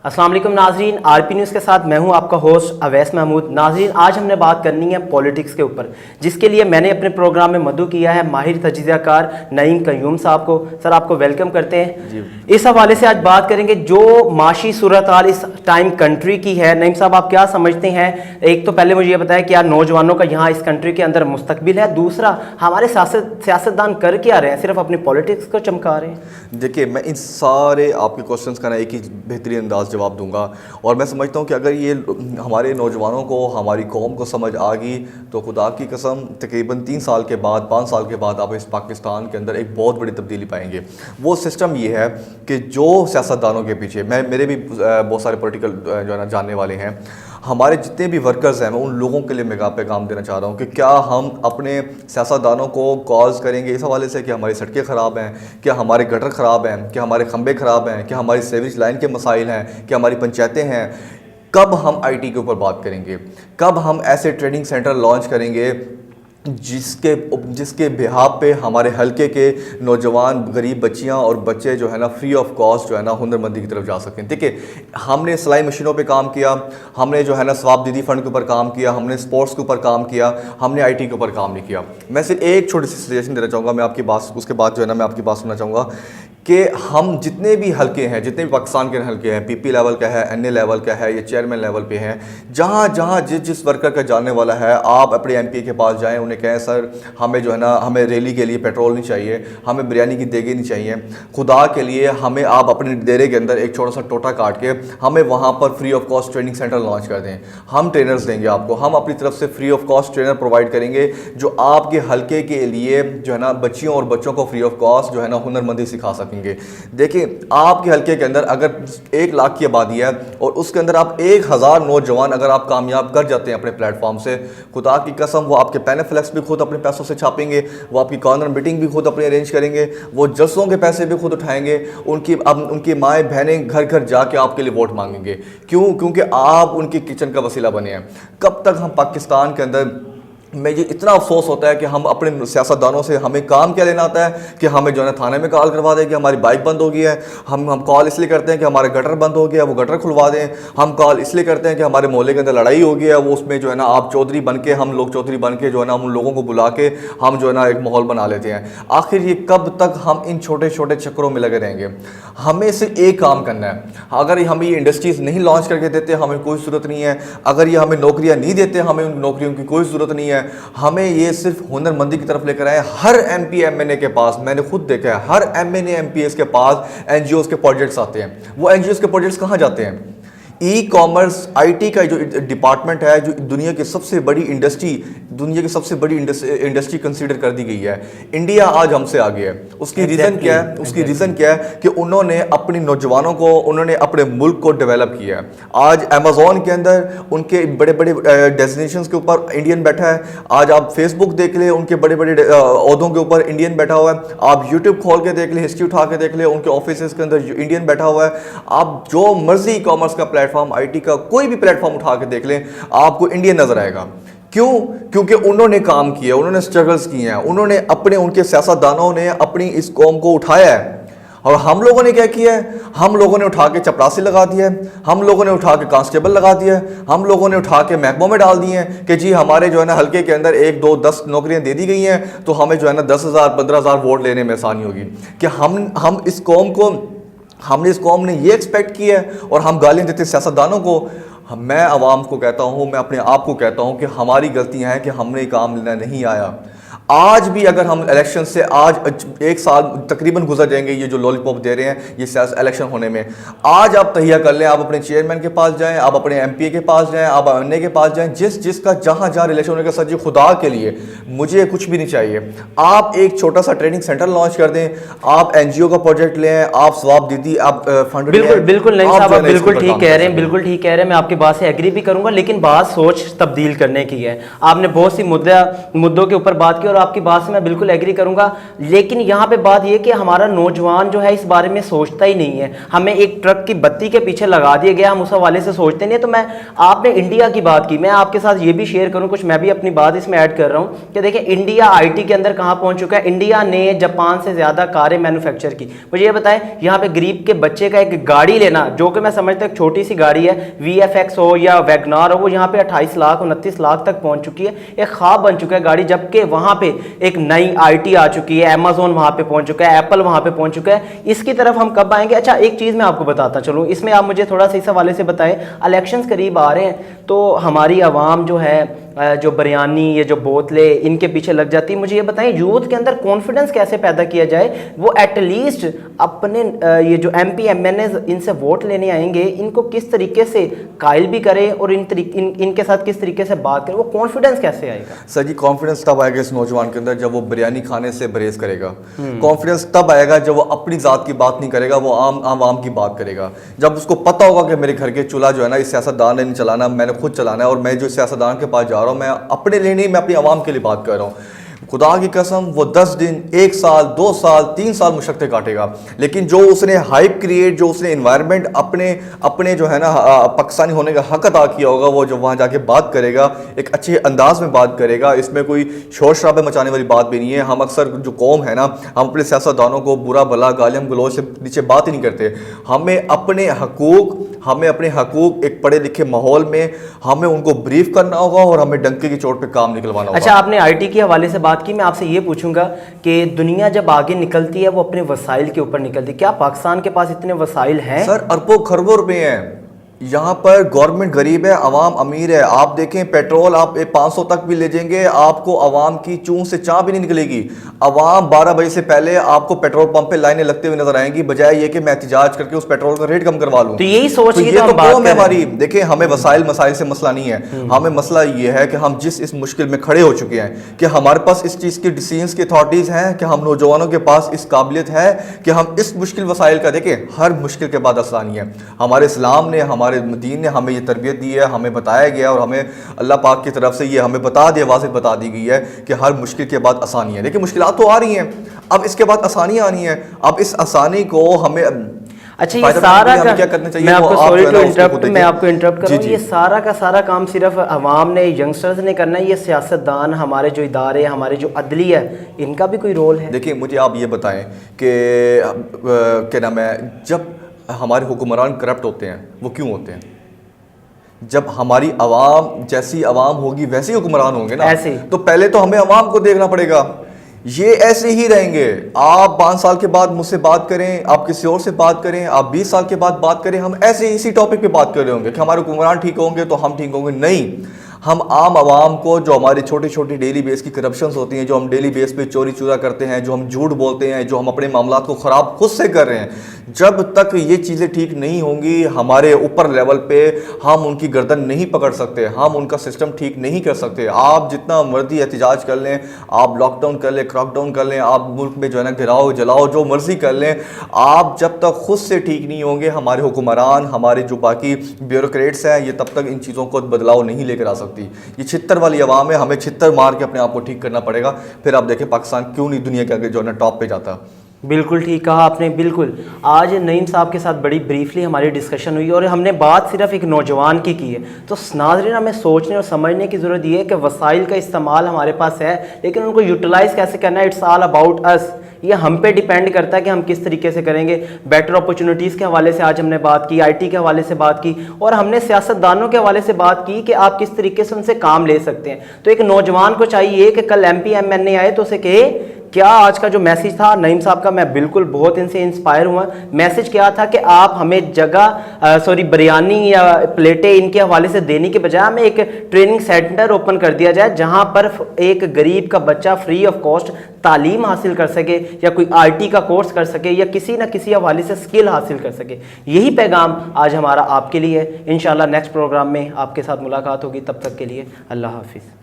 السلام علیکم ناظرین، آر پی نیوز کے ساتھ میں ہوں آپ کا ہوسٹ اویس محمود۔ ناظرین، آج ہم نے بات کرنی ہے پولیٹکس کے اوپر، جس کے لیے میں نے اپنے پروگرام میں مدعو کیا ہے ماہر تجزیہ کار نعیم قیوم صاحب کو۔ سر، آپ کو ویلکم کرتے ہیں۔ اس حوالے سے آج بات کریں گے جو معاشی صورتحال اس ٹائم کنٹری کی ہے۔ نعیم صاحب، آپ کیا سمجھتے ہیں؟ ایک تو پہلے مجھے یہ بتایا کہ یار نوجوانوں کا یہاں اس کنٹری کے اندر مستقبل ہے، دوسرا ہمارے سیاستدان کر کیا رہے ہیں؟ صرف اپنی پولیٹکس کو چمکا رہے ہیں؟ دیکھیے، میں ان سارے آپ کے کوشچنس کا نا ایک ہی بہترین انداز جواب دوں گا، اور میں سمجھتا ہوں کہ اگر یہ ہمارے نوجوانوں کو، ہماری قوم کو سمجھ آ گئی تو خدا کی قسم تقریباً 3 سال کے بعد، 5 سال کے بعد آپ اس پاکستان کے اندر ایک بہت بڑی تبدیلی پائیں گے۔ وہ سسٹم یہ ہے کہ جو سیاستدانوں کے پیچھے، میرے بھی بہت سارے پولیٹیکل جو ہے نا جاننے والے ہیں، ہمارے جتنے بھی ورکرز ہیں، میں ان لوگوں کے لیے میں پیغام دینا چاہ رہا ہوں کہ کیا ہم اپنے سیاستدانوں کو کالز کریں گے اس حوالے سے کہ ہماری سڑکیں خراب ہیں، کیا ہمارے گٹر خراب ہیں، کیا ہمارے کھمبے خراب ہیں، کیا ہماری سیوریج لائن کے مسائل ہیں، کیا ہماری پنچایتیں ہیں؟ کب ہم آئی ٹی کے اوپر بات کریں گے؟ کب ہم ایسے ٹریننگ سینٹر لانچ کریں گے جس کے بہاپ پہ ہمارے حلقے کے نوجوان، غریب بچیاں اور بچے جو ہے نا فری آف کاسٹ جو ہے نا ہنر مندی کی طرف جا سکیں؟ دیکھیں، ہم نے سلائی مشینوں پہ کام کیا، ہم نے جو ہے نا ثواب دیدی فنڈ کے اوپر کام کیا، ہم نے اسپورٹس کے اوپر کام کیا، ہم نے آئی ٹی کے اوپر کام نہیں کیا۔ میں صرف ایک چھوٹی سی سجیشن دینا چاہوں گا، میں آپ کی بات اس کے بعد جو ہے نا میں آپ کی بات سننا چاہوں گا کہ ہم جتنے بھی حلقے ہیں، جتنے بھی پاکستان کے حلقے ہیں، پی پی لیول کا ہے، این اے لیول کا ہے، یا چیئرمین لیول پہ ہیں، جہاں جس ورکر کا جاننے والا ہے، آپ اپنے ایم پی کے پاس جائیں، انہیں کہیں سر ہمیں جو ہے نا ہمیں ریلی کے لیے پیٹرول نہیں چاہیے، ہمیں بریانی کی دیگیں نہیں چاہیے، خدا کے لیے ہمیں آپ اپنے ڈیرے کے اندر ایک چھوٹا سا ٹوٹا کاٹ کے ہمیں وہاں پر free of cost training centre launch کر دیں۔ ہم ٹرینرز دیں گے آپ کو، ہم اپنی طرف سے free of cost trainer provide کریں گے جو آپ کے حلقے کے لیے جو ہے نا بچیوں اور بچوں کو فری آف کاسٹ جو ہے نا ہنر مندی سکھا سکیں گے۔ دیکھیں، آپ کے حلقے کے اندر اگر 1 لاکھ کی آبادی ہے اور اس کے اندر آپ 1000 نوجوان اگر آپ کامیاب کر جاتے ہیں اپنے پلیٹ فارم سے، خدا کی قسم وہ آپ کے پینفلیکس بھی خود اپنے پیسوں سے چھاپیں گے، وہ آپ کی کارنر میٹنگ بھی خود اپنے ارینج کریں گے، وہ جلسوں کے پیسے بھی خود اٹھائیں گے، ان کی مائیں بہنیں گھر گھر جا کے آپ کے لیے ووٹ مانگیں گے۔ کیونکہ آپ ان کی کچن کا وسیلہ بنے ہیں۔ کب تک ہم پاکستان کے اندر، میں یہ اتنا افسوس ہوتا ہے کہ ہم اپنے سیاستدانوں سے، ہمیں کام کیا لینا آتا ہے کہ ہمیں جو ہے نا تھانے میں کال کروا دیں کہ ہماری بائک بند ہو گئی ہے، ہم کال اس لیے کرتے ہیں کہ ہمارے گٹر بند ہو گیا، وہ گٹر کھلوا دیں، ہم کال اس لیے کرتے ہیں کہ ہمارے محلے کے اندر لڑائی ہو گئی ہے، وہ اس میں جو ہے نا آپ چودھری بن کے، ہم لوگ چودھری بن کے جو ہے نا ہم لوگوں کو بلا کے ہم جو ہے نا ایک ماحول بنا لیتے ہیں۔ آخر یہ کب تک ہم ان چھوٹے چھوٹے چکروں میں لگے رہیں گے؟ ہمیں صرف ایک کام کرنا ہے۔ اگر ہمیں یہ انڈسٹریز نہیں لانچ کر کے دیتے، ہمیں کوئی ضرورت نہیں ہے۔ اگر یہ ہمیں نوکریاں نہیں دیتے، ہمیں ان نوکریوں کی کوئی ضرورت نہیں ہے۔ ہمیں یہ صرف ہنر مندی کی طرف لے کر آئے۔ ہر M P M N A کے پاس، میں نے خود دیکھا ہے، ہر M N A M P S کے پاس این جی اوز کے پروجیکٹس آتے ہیں۔ وہ این جی اوز کے پروجیکٹس کہاں جاتے ہیں؟ ای کامرس، آئی ٹی کا جو ڈپارٹمنٹ ہے، جو دنیا کی سب سے بڑی انڈسٹری کنسیڈر کر دی گئی ہے، انڈیا آج ہم سے آگے ہے۔ اس کی ریزن کیا ہے؟ اس کی ریزن کیا ہے کہ انہوں نے اپنی نوجوانوں کو، انہوں نے اپنے ملک کو ڈیولپ کیا ہے۔ آج امیزون کے اندر ان کے بڑے بڑے ڈیسٹینیشنز کے اوپر انڈین بیٹھا ہے۔ آج آپ فیس بک دیکھ لیں، ان کے بڑے بڑے عہدوں کے اوپر انڈین بیٹھا ہوا ہے۔ آپ یوٹیوب کھول کے دیکھ لیں، ہسٹری اٹھا کے دیکھ لیں، ان کے آفیسز کے اندر انڈین بیٹھا ہوا ہے۔ آپ جو مرضی ای کامرس کا پلیٹ فارم، آئی ٹی کا کوئی بھی پلیٹ فارم اٹھا کے دیکھ لیں، آپ کو انڈین نظر آئے گا۔ کیونکہ انہوں نے کام کیا، انہوں نے سٹرگلز کیے ہیں، انہوں نے ان کے سیاستدانوں نے اپنی اس قوم کو اٹھایا ہے۔ اور ہم لوگوں نے کیا کیا ہے؟ ہم لوگوں نے اٹھا کے چپراسی لگا دیا ہے، ہم لوگوں نے اٹھا کے کانسٹیبل لگا دیا ہے، ہم لوگوں نے اٹھا کے محکموں میں ڈال دی ہیں کہ جی ہمارے جو ہے نا حلقے کے اندر 1 2 10 نوکریاں دے دی گئی ہیں تو ہمیں جو ہے نا 10,000 15,000 ووٹ لینے میں آسانی ہوگی۔ کہ ہم نے اس قوم نے یہ ایکسپیکٹ کیا ہے اور ہم گالیاں دیتے سیاستدانوں کو۔ میں عوام کو کہتا ہوں، میں اپنے آپ کو کہتا ہوں کہ ہماری غلطیاں ہیں کہ ہم نے کام لینا نہیں آیا۔ آج بھی اگر ہم الیکشن سے آج 1 سال تقریباً گزر جائیں گے، یہ جو لالی پاپ دے رہے ہیں یہ سیاسی الیکشن ہونے میں، آج آپ تہیہ کر لیں، آپ اپنے چیئرمین کے پاس جائیں، آپ اپنے ایم پی اے کے پاس جائیں، آپ ایم این اے کے پاس جائیں، جس کا جہاں ریلیشن ہونے کا، سر جی خدا کے لیے مجھے کچھ بھی نہیں چاہیے، آپ ایک چھوٹا سا ٹریننگ سینٹر لانچ کر دیں، آپ این جی او کا پروجیکٹ لیں، آپ ثواب دیدی، آپ فنڈ لیں۔ بالکل نہیں صاحب، آپ بالکل ٹھیک کہہ رہے ہیں، بالکل ٹھیک کہہ رہے ہیں، میں آپ کی بات سے ایگری بھی کروں گا، لیکن بات سوچ تبدیل کرنے کی ہے۔ آپ نے بہت سی مدعوں کے اوپر بات کی اور آپ کی بات سے میں بالکل ایگری کروں گا، لیکن یہاں پہ بات یہ کہ ہمارا نوجوان جو ہے اس بارے میں سوچتا ہی نہیں ہے. ہمیں ایک ٹرک کی بتی کے پیچھے لگا دیا گیا, ہم اس حوالے سے سوچتے نہیں. تو میں آپ نے انڈیا کی بات کی, میں آپ کے ساتھ یہ بھی شیئر کروں کچھ, میں بھی اپنی بات اس میں ایڈ کر رہا ہوں کہ دیکھیں انڈیا آئی ٹی کے اندر کہاں پہنچ چکا ہے. انڈیا نے جاپان سے زیادہ کاریں مینوفیکچر کی. مجھے یہ بتائیں یہاں پہ غریب کے بچے کا ایک گاڑی لینا, جو کہ میں سمجھتا ہوں ایک چھوٹی سی گاڑی ہے, وی ایف ایکس ہو یا ویگنار ہو, وہ یہاں پہ 28 لاکھ 29 لاکھ تک پہنچ چکی ہے. ایک خواب بن چکا ہے گاڑی, جبکہ وہاں پہ ایک نئی آئی ٹی آ چکی ہے, امیزون وہاں پہ پہنچ چکا ہے, ایپل وہاں پہ پہنچ چکا ہے. اس کی طرف ہم کب آئیں گے؟ اچھا ایک چیز میں آپ کو بتاتا چلوں, اس میں آپ مجھے تھوڑا سا اس حوالے سے بتائیں. الیکشنز قریب آ رہے ہیں تو ہماری عوام جو ہے جو بریانی یہ جو بوتلیں ان کے پیچھے لگ جاتی ہے. مجھے یہ بتائیں یوتھ کے اندر کانفیڈنس کیسے پیدا کیا جائے؟ وہ ایٹ لیسٹ اپنے یہ جو M P M N As ان سے ووٹ لینے آئیں گے, ان کو کس طریقے سے قائل بھی کریں اور ان کے ساتھ کس طریقے سے بات کریں, وہ کانفیڈنس کیسے آئے گا؟ سر جی کانفیڈنس تب آئے گا اس نوجوان کے اندر جب وہ بریانی کھانے سے پرہیز کرے گا. کانفیڈنس تب آئے گا جب وہ اپنی ذات کی بات نہیں کرے گا, وہ عام کی بات کرے گا. جب اس کو پتہ ہوگا کہ میرے گھر کے چولہا جو ہے نا اس سیاستدان نے نہیں چلانا, میں نے خود چلانا ہے, اور میں جو سیاستدان کے پاس جا رہا ہوں میں اپنے لیے نہیں, میں اپنی عوام کے لیے بات کر رہا ہوں. خدا کی قسم وہ 10 دن 1 سال 2 سال 3 سال مشقتیں کاٹے گا, لیکن جو اس نے ہائپ کریٹ, جو اس نے انوائرمنٹ اپنے جو ہے نا پاکستانی ہونے کا حق ادا کیا ہوگا, وہ جو وہاں جا کے بات کرے گا ایک اچھے انداز میں بات کرے گا. اس میں کوئی شور شرابے مچانے والی بات بھی نہیں ہے. ہم اکثر جو قوم ہے نا, ہم اپنے سیاستدانوں کو برا بھلا گالیاں گلوچ سے نیچے بات ہی نہیں کرتے. ہمیں اپنے حقوق ایک پڑھے لکھے ماحول میں ہمیں ان کو بریف کرنا ہوگا, اور ہمیں ڈنکے کی چوٹ پہ کام نکلوانا ہوگا. اچھا آپ نے آئی ٹی کے حوالے سے بات کی, میں آپ سے یہ پوچھوں گا کہ دنیا جب آگے نکلتی ہے وہ اپنے وسائل کے اوپر نکلتی ہے, کیا پاکستان کے پاس اتنے وسائل ہیں؟ سر اربوں خربوں روپے ہیں. یہاں پر گورنمنٹ غریب ہے, عوام امیر ہے. آپ دیکھیں پیٹرول آپ 500 تک بھی لے جائیں گے, آپ کو عوام کی چون سے چاہ بھی نہیں نکلے گی. عوام 12 بجے سے پہلے آپ کو پیٹرول پمپ پہ لائنیں لگتے ہوئے نظر آئیں گی, بجائے یہ کہ میں احتجاج کر کے اس پیٹرول کا ریٹ کم کروا لوں. تو یہی سوچ یہ تو قوم ہے ہماری. دیکھیں ہمیں مسائل سے مسئلہ نہیں ہے, ہمیں مسئلہ یہ ہے کہ ہم جس اس مشکل میں کھڑے ہو چکے ہیں, کہ ہمارے پاس اس چیز کی ڈیسیژنز کی اتھارٹیز ہیں, کہ ہم نوجوانوں کے پاس اس قابلیت ہے کہ ہم اس مشکل وسائل کا, دیکھیں ہر مشکل کے بعد آسانی ہے. ہمارے اسلام نے, ہمارے دین نے ہمیں یہ تربیت دی ہے, ہمیں بتایا گیا, اور ہمیں اللہ پاک کی طرف سے یہ ہمیں بتا دیا, واضح بتا دی گئی ہے کہ ہر مشکل کے بعد آسانی ہے. لیکن مشکلات تو آ رہی ہیں, اب اس کے بعد آسانیاں آنی ہیں. اب اس آسانی کو ہمیں اچھا یہ سارا کا, کیا کرنا چاہیے, میں آپ کو سوری ٹو انٹرپٹ, میں آپ کو انٹرپٹ کر رہا ہوں, جی. یہ سارا کا سارا کام صرف عوام نے, ینگسٹرز نے کرنا ہے, یہ سیاستدان, ہمارے جو ادارے, ہمارے جو عدلیہ ہے, ان کا بھی کوئی رول ہے؟ دیکھیں مجھے آپ یہ بتائیں کہ کیا نام ہے, جب ہمارے حکمران کرپٹ ہوتے ہیں وہ کیوں ہوتے ہیں؟ جب ہماری عوام جیسی عوام ہوگی ویسے ہی حکمران ہوں گے نا, تو پہلے تو ہمیں عوام کو دیکھنا پڑے گا. یہ ایسے ہی رہیں گے. آپ 5 سال کے بعد مجھ سے بات کریں, آپ کسی اور سے بات کریں, آپ 20 سال کے بعد بات کریں, ہم ایسے ہی اسی ٹاپک پہ بات کر رہے ہوں گے کہ ہمارے حکمران ٹھیک ہوں گے تو ہم ٹھیک ہوں گے. نہیں, ہم عام عوام کو, جو ہماری چھوٹی چھوٹی ڈیلی بیس کی کرپشنز ہوتی ہیں, جو ہم ڈیلی بیس پہ چوری چورا کرتے ہیں, جو ہم جھوٹ بولتے ہیں, جو ہم اپنے معاملات کو خراب خود سے کر رہے ہیں, جب تک یہ چیزیں ٹھیک نہیں ہوں گی ہمارے اوپر لیول پہ, ہم ان کی گردن نہیں پکڑ سکتے, ہم ان کا سسٹم ٹھیک نہیں کر سکتے. آپ جتنا مرضی احتجاج کر لیں, آپ لاک ڈاؤن کر لیں, کراک ڈاؤن کر لیں, آپ ملک میں جو ہے نا گراؤ جلاؤ جو مرضی کر لیں, آپ جب تک خود سے ٹھیک نہیں ہوں گے, ہمارے حکمران, ہمارے جو باقی بیوروکریٹس ہیں, یہ تب تک ان چیزوں کو بدلاؤ نہیں لے کر آ سکتی. یہ 76 والی عوام ہے, ہمیں 76 مار کے اپنے آپ کو ٹھیک کرنا پڑے گا. پھر آپ دیکھیں پاکستان کیوں نہیں دنیا کے آگے جو ہے نا ٹاپ پہ جاتا. بالکل ٹھیک کہا آپ نے. بالکل آج نعیم صاحب کے ساتھ بڑی بریفلی ہماری ڈسکشن ہوئی, اور ہم نے بات صرف ایک نوجوان کی ہے. تو ناظرین ہمیں سوچنے اور سمجھنے کی ضرورت یہ ہے کہ وسائل کا استعمال ہمارے پاس ہے, لیکن ان کو یوٹیلائز کیسے کرنا ہے, اٹس آل اباؤٹ اس. یہ ہم پہ ڈیپینڈ کرتا ہے کہ ہم کس طریقے سے کریں گے. بیٹر اپرچونیٹیز کے حوالے سے آج ہم نے بات کی, آئی ٹی کے حوالے سے بات کی, اور ہم نے سیاستدانوں کے حوالے سے بات کی کہ آپ کس طریقے سے ان سے کام لے سکتے ہیں. تو ایک نوجوان کو چاہیے کہ کل ایم پی ایم این اے آئے تو اسے کہے کیا آج کا جو میسیج تھا نعیم صاحب کا, میں بالکل بہت ان سے انسپائر ہوا. میسیج کیا تھا کہ آپ ہمیں بریانی یا پلیٹیں ان کے حوالے سے دینے کے بجائے ہمیں ایک ٹریننگ سینٹر اوپن کر دیا جائے, جہاں پر ایک غریب کا بچہ فری آف کاسٹ تعلیم حاصل کر سکے, یا کوئی آئی ٹی کا کورس کر سکے, یا کسی نہ کسی حوالے سے اسکل حاصل کر سکے. یہی پیغام آج ہمارا آپ کے لیے ہے. انشاءاللہ نیکسٹ پروگرام میں آپ کے ساتھ ملاقات ہوگی. تب تک کے لیے اللہ حافظ.